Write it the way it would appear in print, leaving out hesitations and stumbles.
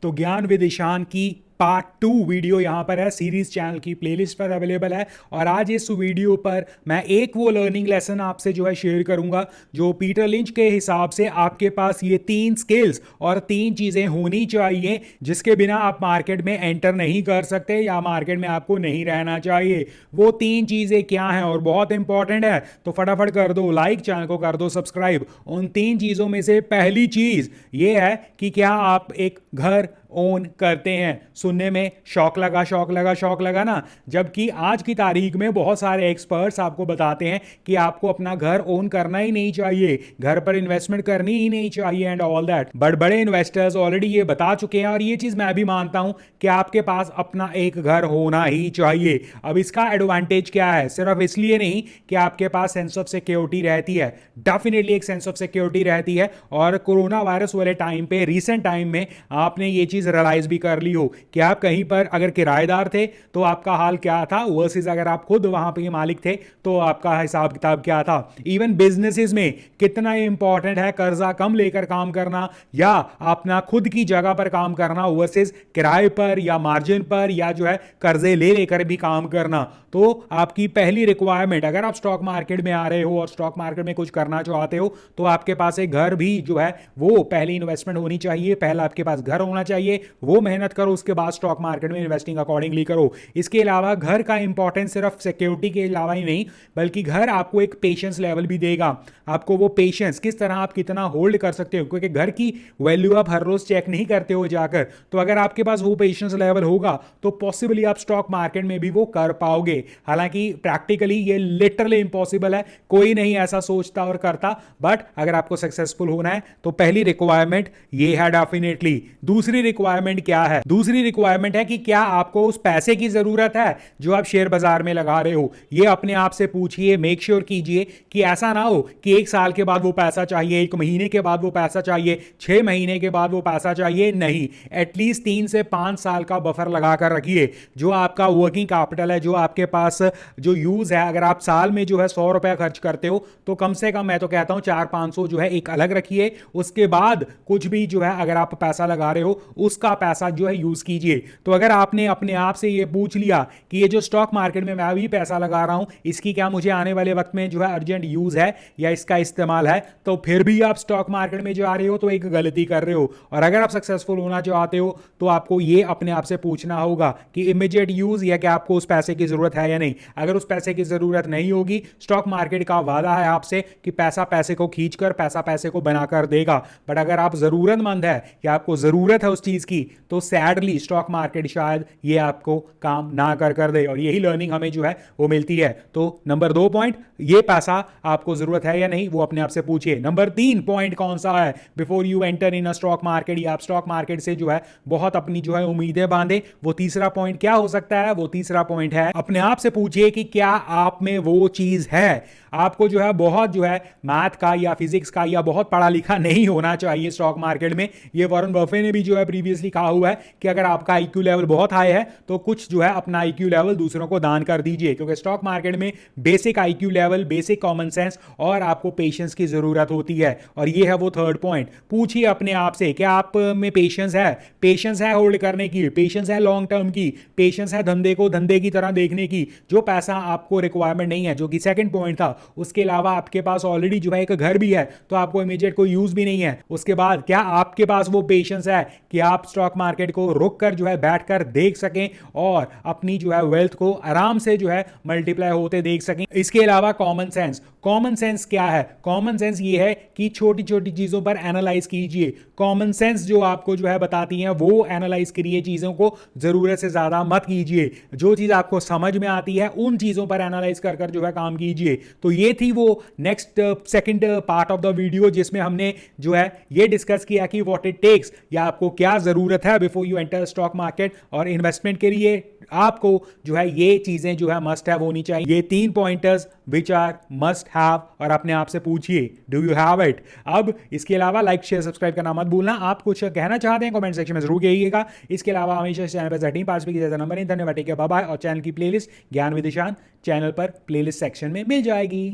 तो ज्ञान विद ईशान की पार्ट 2 वीडियो यहाँ पर है, सीरीज चैनल की प्लेलिस्ट पर अवेलेबल है। और आज इस वीडियो पर मैं एक वो लर्निंग लेसन आपसे जो है शेयर करूंगा जो पीटर लिंच के हिसाब से आपके पास ये 3 स्किल्स और 3 चीजें होनी चाहिए जिसके बिना आप मार्केट में एंटर नहीं कर सकते या मार्केट में आपको नहीं रहना चाहिए। वो 3 चीजें क्या हैं और बहुत इंपॉर्टेंट है, तो फटाफट कर दो लाइक, चैनल को कर दो सब्सक्राइब। उन 3 चीजों में से पहली चीज ये है कि क्या आप एक घर ओन करते हैं। सुनने में शौक लगा ना, जबकि आज की तारीख में बहुत सारे एक्सपर्ट्स आपको बताते हैं कि आपको अपना घर ओन करना ही नहीं चाहिए, घर पर इन्वेस्टमेंट करनी ही नहीं चाहिए एंड ऑल दैट। बट बड़े इन्वेस्टर्स ऑलरेडी ये बता चुके हैं और ये चीज मैं भी मानता हूं कि आपके पास अपना एक घर होना ही चाहिए। अब इसका एडवांटेज क्या है? सिर्फ इसलिए नहीं कि आपके पास सेंस ऑफ सिक्योरिटी रहती है, डेफिनेटली एक सेंस ऑफ सिक्योरिटी रहती है। और कोरोना वायरस वाले टाइम पे, रिसेंट टाइम में आपने ये चीज रियलाइज भी कर ली हो कि आप कहीं पर अगर किराएदार थे तो आपका हाल क्या था, वर्सेस अगर आप खुद वहां पे मालिक थे तो आपका हिसाब किताब क्या था। इवन बिजनेसेस में कितना इंपॉर्टेंट है कर्जा कम लेकर काम करना या अपना खुद की जगह पर काम करना वर्सेस किराए पर या मार्जिन पर या जो है कर्जे ले लेकर भी काम करना। तो आपकी पहली रिक्वायरमेंट, अगर आप स्टॉक मार्केट में आ रहे हो और स्टॉक मार्केट में कुछ करना चाहते हो तो आपके पास एक घर भी जो है वो पहली इन्वेस्टमेंट होनी चाहिए। पहला आपके पास घर होना चाहिए, वो मेहनत करो, उसके बाद स्टॉक मार्केट में इन्वेस्टिंग अकॉर्डिंगली करो। इसके अलावा घर का इंपॉर्टेंस सिर्फ सिक्योरिटी के अलावा ही नहीं, बल्कि घर आपको एक पेशेंस लेवल भी देगा। आपको वो पेशेंस किस तरह आप कितना होल्ड कर सकते हो, क्योंकि घर की वैल्यू आप हर रोज चेक नहीं करते हो जाकर। तो अगर आपके पास वो पेशेंस लेवल होगा तो पॉसिबली आप स्टॉक मार्केट में भी वो कर पाओगे। हालांकि प्रैक्टिकली ये लिटरली इंपॉसिबल है, कोई नहीं ऐसा सोचता और करता। बट अगर आपको सक्सेसफुल होना है तो पहली रिक्वायरमेंट ये है डेफिनेटली। दूसरी रिक्वायरमेंट क्या है? दूसरी रिक्वायरमेंट है कि क्या आपको उस पैसे की जरूरत है जो आप शेयर बाजार में लगा रहे हो। ये अपने आप से पूछिए, मेक श्योर कीजिए कि ऐसा ना हो कि 1 साल के बाद वो पैसा चाहिए, 1 महीने के बाद वो पैसा चाहिए, 6 महीने के बाद वो पैसा चाहिए। नहीं, एटलीस्ट 3 से 5 साल का बफर लगा कर रखिए। जो आपका वर्किंग कैपिटल है, जो आपके पास जो यूज है, अगर आप साल में जो है 100 रुपया खर्च करते हो तो कम से कम मैं तो कहता हूं 400-500 जो है एक अलग रखिए। उसके बाद कुछ भी जो है अगर आप पैसा लगा रहे हो उसका पैसा जो है यूज कीजिए। तो अगर आपने अपने आप से ये पूछ लिया कि ये जो स्टॉक मार्केट में मैं भी पैसा लगा रहा हूं इसकी क्या मुझे आने वाले वक्त में जो है अर्जेंट यूज है या इसका इस्तेमाल है, तो फिर भी आप स्टॉक मार्केट में जो आ रहे हो तो एक गलती कर रहे हो। और अगर आप सक्सेसफुल होना चाहते हो तो आपको ये अपने आप से पूछना होगा कि इमीडिएट यूज या क्या आपको उस पैसे की जरूरत है या नहीं। अगर उस पैसे की जरूरत नहीं होगी, स्टॉक मार्केट का वादा है आपसे कि पैसा पैसे को खींचकर, पैसा पैसे को बनाकर देगा। बट अगर आप जरूरतमंद है या आपको जरूरत है उस चीज की, तो सैडली स्टॉक मार्केट शायद ये आपको काम ना कर दे। और यही लर्निंग हमें जो है वो मिलती है। तो नंबर 2 पॉइंट, ये पैसा आपको जरूरत है या नहीं वो अपने आप से पूछिए। नंबर 3 पॉइंट कौन सा है? Before you enter in a stock market या आप स्टॉक मार्केट से जो है बहुत अपनी जो है उम्मीदें बांधे, वो तीसरा पॉइंट क्या हो सकता है? वो तीसरा पॉइंट है अपने आप से पूछिए कि क्या आप में वो चीज है। आपको जो है बहुत जो है मैथ का या फिजिक्स का या बहुत पढ़ा लिखा नहीं होना चाहिए स्टॉक मार्केट में। ये वॉरेन बफे ने भी जो है प्रीवियसली कहा हुआ है कि अगर आपका आईक्यू लेवल बहुत हाई है तो कुछ जो है अपना आईक्यू लेवल दूसरों को दान कर दीजिए, क्योंकि स्टॉक मार्केट में basic IQ level, basic common sense और आपको पेशेंस की जरूरत होती है। और ये है वो थर्ड पॉइंट। पूछिए अपने आप से क्या आप में पेशेंस है? पेशेंस है होल्ड करने की, पेशेंस है लॉन्ग टर्म की, पेशेंस है धंधे को धंधे की तरह देखने की। जो पैसा आपको रिक्वायरमेंट नहीं है, जो कि सेकंड पॉइंट था, उसके अलावा आपके पास ऑलरेडी जो है एक घर भी है तो आपको इमीडिएट कोई यूज भी नहीं है। उसके बाद क्या आपके पास वो पेशेंस है कि आप स्टॉक मार्केट को रुक कर जो है बैठकर देख सकें और अपनी जो है वेल्थ को आराम से जो है मल्टीप्लाई होते देख सकें। इसके अलावा कॉमन सेंस। कॉमन सेंस क्या है? कॉमन सेंस ये है कि छोटी छोटी चीजों पर एनालाइज कीजिए। कॉमन सेंस जो आपको जो है बताती है वो एनालाइज करिए, चीजों को जरूरत से ज्यादा मत कीजिए। जो चीज आपको समझ में आती है उन चीजों पर एनालाइज कर कर जो है काम कीजिए। तो ये थी वो next second part of the video जिसमें हमने जो है ये डिस्कस किया कि व्हाट इट टेक्स या आपको क्या जरूरत है before you enter stock market. और इन्वेस्टमेंट के लिए आपको जो है ये चीजें जो है मस्ट हैव होनी चाहिए। ये 3 pointers which are must have, और अपने आप से पूछिए डू यू हैव इट। अब इसके अलावा लाइक शेयर सब्सक्राइब करना मत भूलना। आप कुछ कहना चाहते हैं कमेंट सेक्शन में जरूर कहिएगा। इसके अलावा हमेशा चैनल पर 13 की जैसा नंबर नहीं। धन्यवाद, बाय बाय। और चैनल की प्लेलिस्ट ज्ञान विद ईशान चैनल पर प्लेलिस्ट सेक्शन में मिल जाएगी।